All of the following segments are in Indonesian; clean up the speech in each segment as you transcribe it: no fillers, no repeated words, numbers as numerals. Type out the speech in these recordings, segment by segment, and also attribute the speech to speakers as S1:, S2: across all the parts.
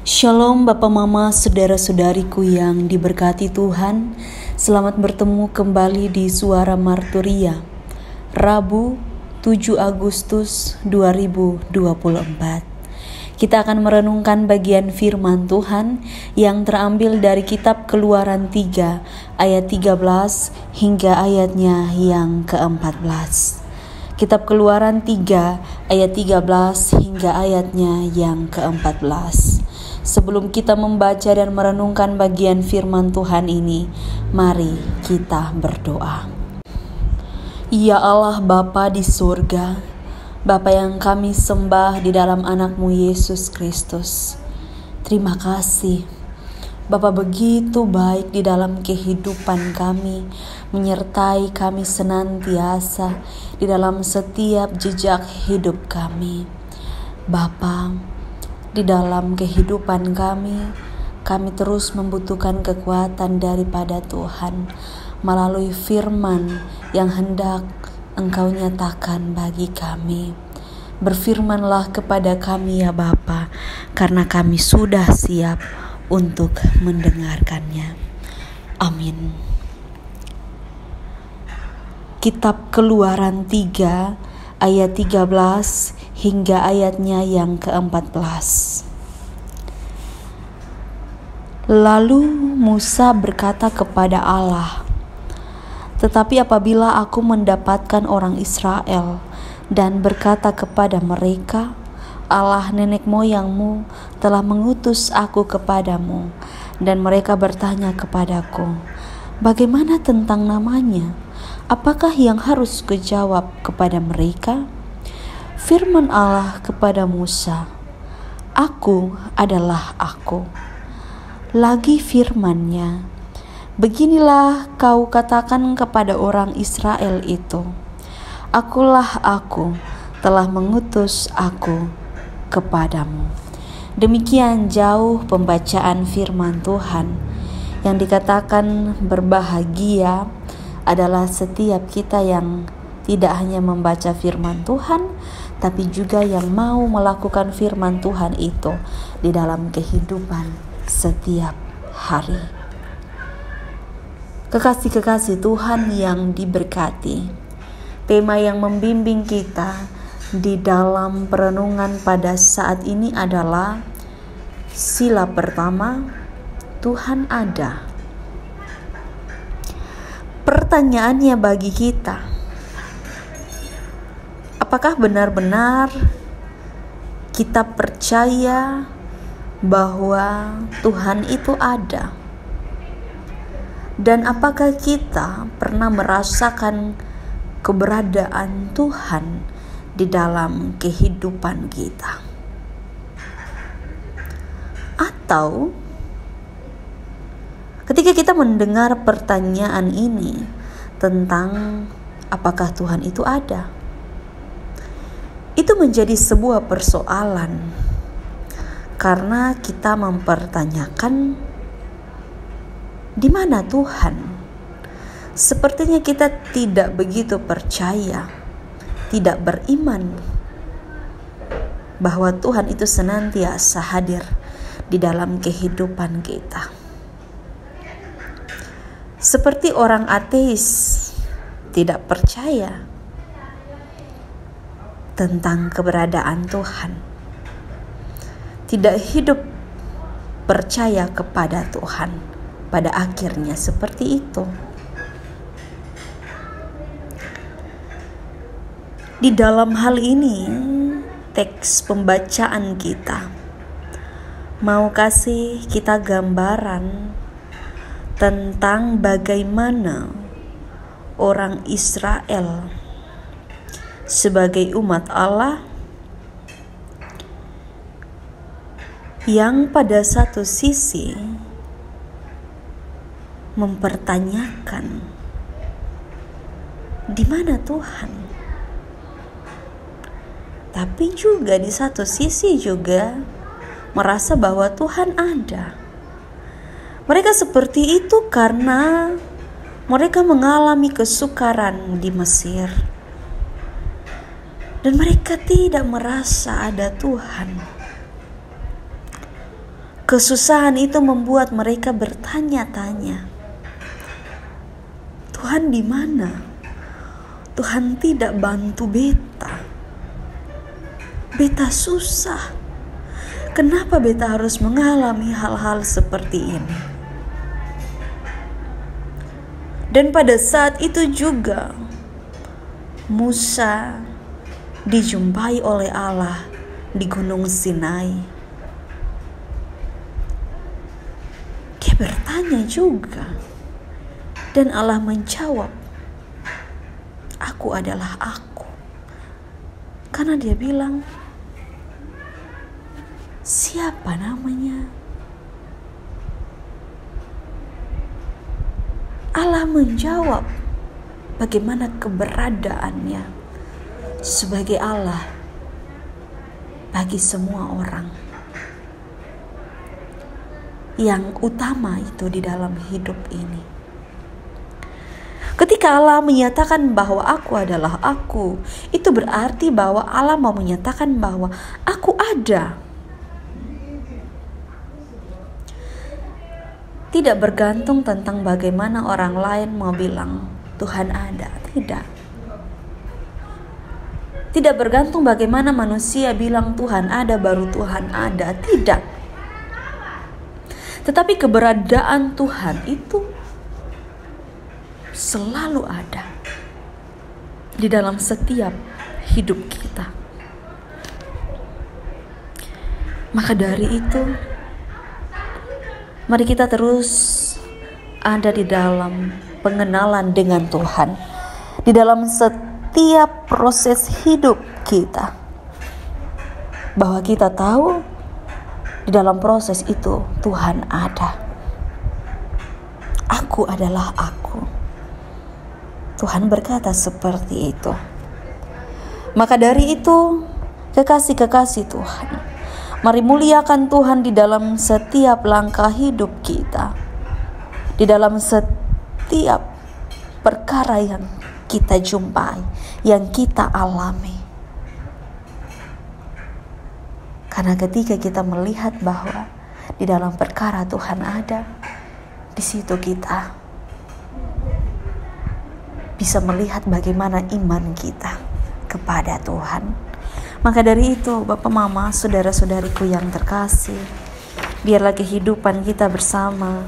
S1: Shalom Bapak Mama, saudara-saudariku yang diberkati Tuhan. Selamat bertemu kembali di Suara Marturia, Rabu 7 Agustus 2024. Kita akan merenungkan bagian firman Tuhan yang terambil dari kitab Keluaran 3 ayat 13 hingga ayatnya yang ke-14. Kitab Keluaran 3 ayat 13 hingga ayatnya yang ke-14. Sebelum kita membaca dan merenungkan bagian firman Tuhan ini, mari kita berdoa. Ya Allah Bapa di surga, Bapa yang kami sembah di dalam anak-Mu Yesus Kristus. Terima kasih, Bapa begitu baik di dalam kehidupan kami, menyertai kami senantiasa di dalam setiap jejak hidup kami. Bapa, di dalam kehidupan kami terus membutuhkan kekuatan daripada Tuhan melalui firman yang hendak Engkau nyatakan bagi kami. Berfirmanlah kepada kami ya Bapa, karena kami sudah siap untuk mendengarkannya. Amin. Kitab Keluaran 3 ayat 13 hingga ayatnya yang ke-14. Lalu Musa berkata kepada Allah, "Tetapi apabila aku mendapatkan orang Israel dan berkata kepada mereka, Allah nenek moyangmu telah mengutus aku kepadamu, dan mereka bertanya kepadaku, bagaimana tentang namanya? Apakah yang harus kujawab kepada mereka?" Firman Allah kepada Musa, "Aku adalah Aku." Lagi firman-Nya, "Beginilah kau katakan kepada orang Israel itu, Akulah Aku, telah mengutus aku kepadamu." Demikian jauh pembacaan firman Tuhan. Yang dikatakan berbahagia adalah setiap kita yang tidak hanya membaca firman Tuhan, tapi juga yang mau melakukan firman Tuhan itu di dalam kehidupan setiap hari. Kekasih-kekasih Tuhan yang diberkati, tema yang membimbing kita di dalam perenungan pada saat ini adalah sila pertama, Tuhan ada. Pertanyaannya bagi kita, apakah benar-benar kita percaya bahwa Tuhan itu ada? Dan apakah kita pernah merasakan keberadaan Tuhan di dalam kehidupan kita? Atau ketika kita mendengar pertanyaan ini tentang apakah Tuhan itu ada, itu menjadi sebuah persoalan karena kita mempertanyakan di mana Tuhan. Sepertinya kita tidak begitu percaya, tidak beriman bahwa Tuhan itu senantiasa hadir di dalam kehidupan kita. Seperti orang ateis tidak percaya tentang keberadaan Tuhan, tidak hidup percaya kepada Tuhan. Pada akhirnya seperti itu. Di dalam hal ini, teks pembacaan kita mau kasih kita gambaran tentang bagaimana orang Israel sebagai umat Allah yang pada satu sisi mempertanyakan di mana Tuhan, tapi juga di satu sisi juga merasa bahwa Tuhan ada. Mereka seperti itu karena mereka mengalami kesukaran di Mesir. Dan mereka tidak merasa ada Tuhan. Kesusahan itu membuat mereka bertanya-tanya, Tuhan di mana? Tuhan tidak bantu beta. Beta susah. Kenapa beta harus mengalami hal-hal seperti ini? Dan pada saat itu juga Musa dijumpai oleh Allah di Gunung Sinai. Dia bertanya juga, dan Allah menjawab, "Aku adalah Aku." Karena dia bilang, "Siapa namanya?" Allah menjawab bagaimana keberadaannya sebagai Allah bagi semua orang. Yang utama itu di dalam hidup ini. Ketika Allah menyatakan bahwa Aku adalah Aku, itu berarti bahwa Allah mau menyatakan bahwa Aku ada. Tidak bergantung tentang bagaimana orang lain mau bilang Tuhan ada, tidak. Tidak bergantung bagaimana manusia bilang Tuhan ada baru Tuhan ada, tidak. Tetapi keberadaan Tuhan itu selalu ada di dalam setiap hidup kita. Maka dari itu, mari kita terus ada di dalam pengenalan dengan Tuhan, di dalam setiap proses hidup kita, bahwa kita tahu di dalam proses itu Tuhan ada. Aku adalah Aku. Tuhan berkata seperti itu. Maka dari itu, kekasih-kekasih Tuhan, mari muliakan Tuhan di dalam setiap langkah hidup kita, di dalam setiap perkara yang kita jumpai, yang kita alami. Karena ketika kita melihat bahwa di dalam perkara Tuhan ada, di situ kita bisa melihat bagaimana iman kita kepada Tuhan. Maka dari itu, Bapak, Mama, saudara-saudariku yang terkasih, biarlah kehidupan kita bersama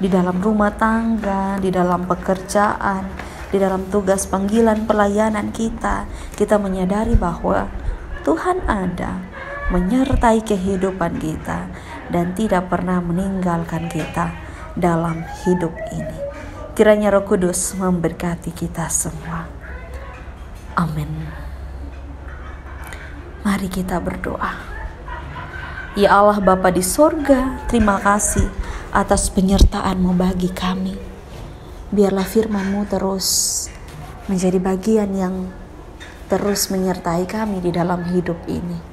S1: di dalam rumah tangga, di dalam pekerjaan, di dalam tugas panggilan pelayanan kita menyadari bahwa Tuhan ada, menyertai kehidupan kita, dan tidak pernah meninggalkan kita dalam hidup ini. Kiranya Roh Kudus memberkati kita semua. Amin. Mari kita berdoa. Ya Allah Bapa di sorga, terima kasih atas penyertaan-Mu bagi kami. Biarlah firman-Mu terus menjadi bagian yang terus menyertai kami di dalam hidup ini.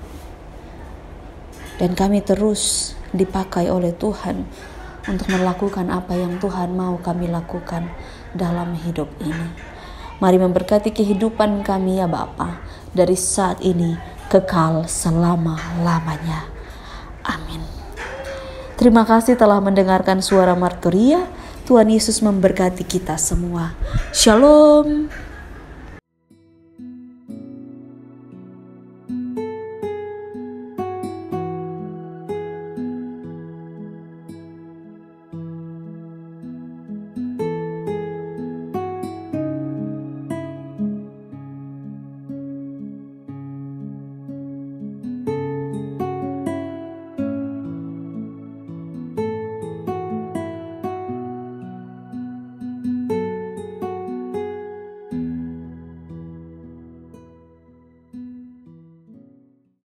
S1: Dan kami terus dipakai oleh Tuhan untuk melakukan apa yang Tuhan mau kami lakukan dalam hidup ini. Mari memberkati kehidupan kami ya Bapa, dari saat ini kekal selama-lamanya. Amin. Terima kasih telah mendengarkan suara Marturia. Tuhan Yesus memberkati kita semua. Shalom.